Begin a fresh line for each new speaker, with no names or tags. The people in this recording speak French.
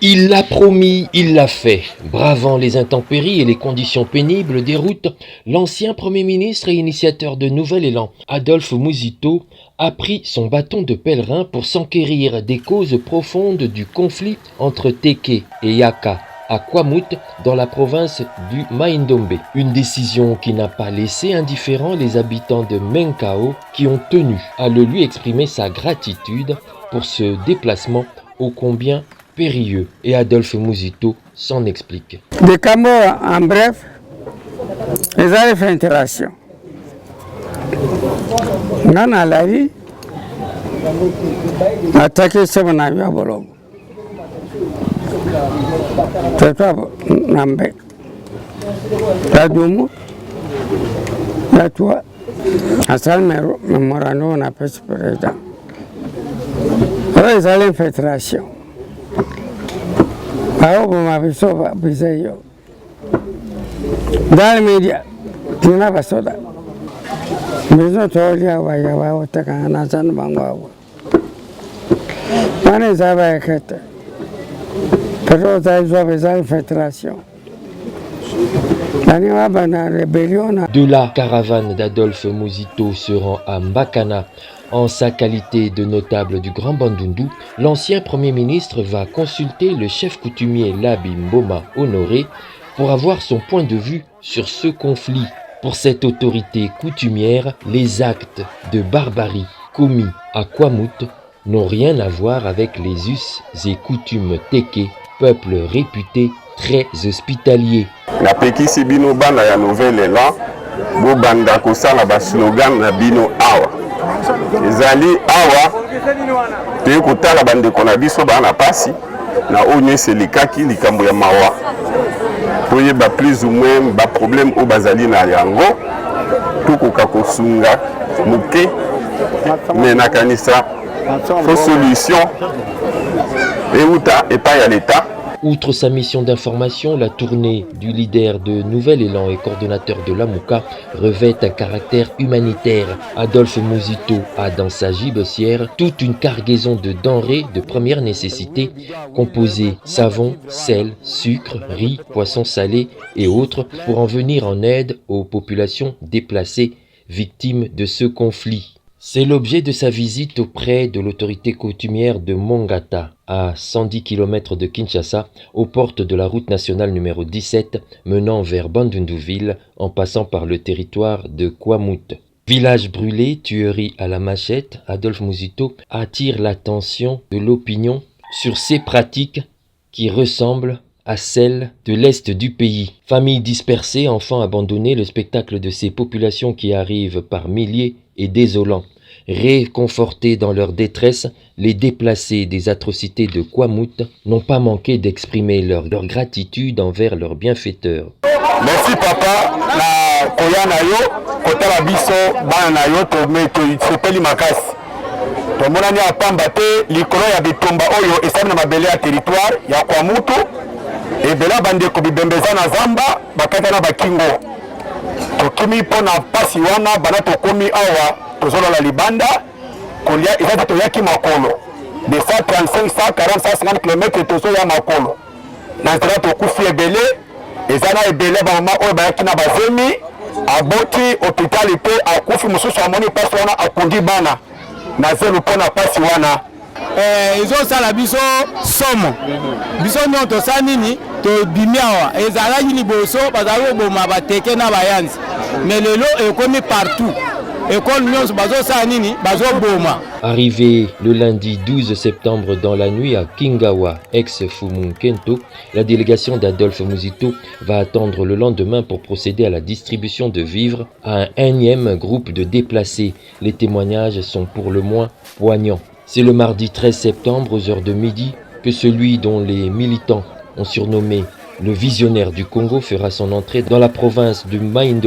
Il l'a promis, il l'a fait. Bravant les intempéries et les conditions pénibles des routes, l'ancien Premier ministre et initiateur de Nouvel Élan, Adolphe Mouzito, a pris son bâton de pèlerin pour s'enquérir des causes profondes du conflit entre Teke et Yaka à Kwamouth dans la province du Mai-Ndombe. Une décision qui n'a pas laissé indifférents les habitants de Menkao qui ont tenu à le lui exprimer sa gratitude pour ce déplacement ô combien périlleux, et Adolphe Mouzito s'en explique.
De Cambo, en bref, les avaient fait interaction. Dans la vie, attaquer ce qu'on a vu à Bologo. C'est pas Nambé. La Doumou, la toi, à Salmero, Memorano, on appelle ce président. Alors, ils allaient faire interaction. Alors, vous m'avez sauvé, dans les médias, tu n'as pas sauvé. Mais nous, tu as dit, tu as
De la caravane d'Adolphe Mouzito se rend à Mbakana. En sa qualité de notable du Grand Bandundu, l'ancien Premier ministre va consulter le chef coutumier Labi Mboma Honoré pour avoir son point de vue sur ce conflit. Pour cette autorité coutumière, les actes de barbarie commis à Kwamouth n'ont rien à voir avec les us et coutumes Teke, peuple réputé très hospitalier.
La pekisi bino bana ya Nouvel Élan, bo banda kosala ba slogan na bino awa. Ezali awa te kotala bandeko na biso bana pasi na onye selikaki likambo ya mawa. Poyeba plus ou moins ba problème o bazali na yango tukoka kosunga muke mais nakanisa fo solution euta epai ya l'État.
Outre sa mission d'information, la tournée du leader de Nouvel Élan et coordonnateur de l'Amouka revêt un caractère humanitaire. Adolphe Mouzito a dans sa gibecière toute une cargaison de denrées de première nécessité composées savon, sel, sucre, riz, poissons salés et autres pour en venir en aide aux populations déplacées victimes de ce conflit. C'est l'objet de sa visite auprès de l'autorité coutumière de Mongata, à 110 km de Kinshasa, aux portes de la route nationale numéro 17 menant vers Bandundu-ville en passant par le territoire de Kwamouth. Village brûlé, tuerie à la machette, Adolphe Mouzito attire l'attention de l'opinion sur ces pratiques qui ressemblent à celles de l'Est du pays. Familles dispersées, enfants abandonnés, le spectacle de ces populations qui arrivent par milliers est désolant. Réconfortés dans leur détresse, les déplacés des atrocités de Kwamouth n'ont pas manqué d'exprimer leur gratitude envers leurs bienfaiteurs.
Merci papa, na koya na yo, kotala biso bana na yo to sepeli makasi. To monani apamba te likolo ya bitumba oyo esami na mabele ya territoire ya Kwamouth. Ebela bandeko bibembeza na zamba bakata na bakingo. Tokimi pona pasi wana bana tokomi awa tozolo la libanda kolia ezati toyaki makolo de 135 140 150 km tozo ya makolo na nzela tokufi ebele ezana ebele bamama oyo bayaki na bazemi aboti hôpital pe akufi mosusu amoni pasi wana akundi bana na zelo mpona pasi wana
ezosala biso somo biso nyo tosala nini tobimi awa ezalaki liboso bazali koboma bateke na bayanzi mais lelo ekomi partout.
Arrivé le lundi 12 septembre dans la nuit à Kingawa, ex-Fumunkento, la délégation d'Adolphe Mouzito va attendre le lendemain pour procéder à la distribution de vivres à un énième groupe de déplacés. Les témoignages sont pour le moins poignants. C'est le mardi 13 septembre aux heures de midi que celui dont les militants ont surnommé le visionnaire du Congo fera son entrée dans la province du Mai-Ndombe.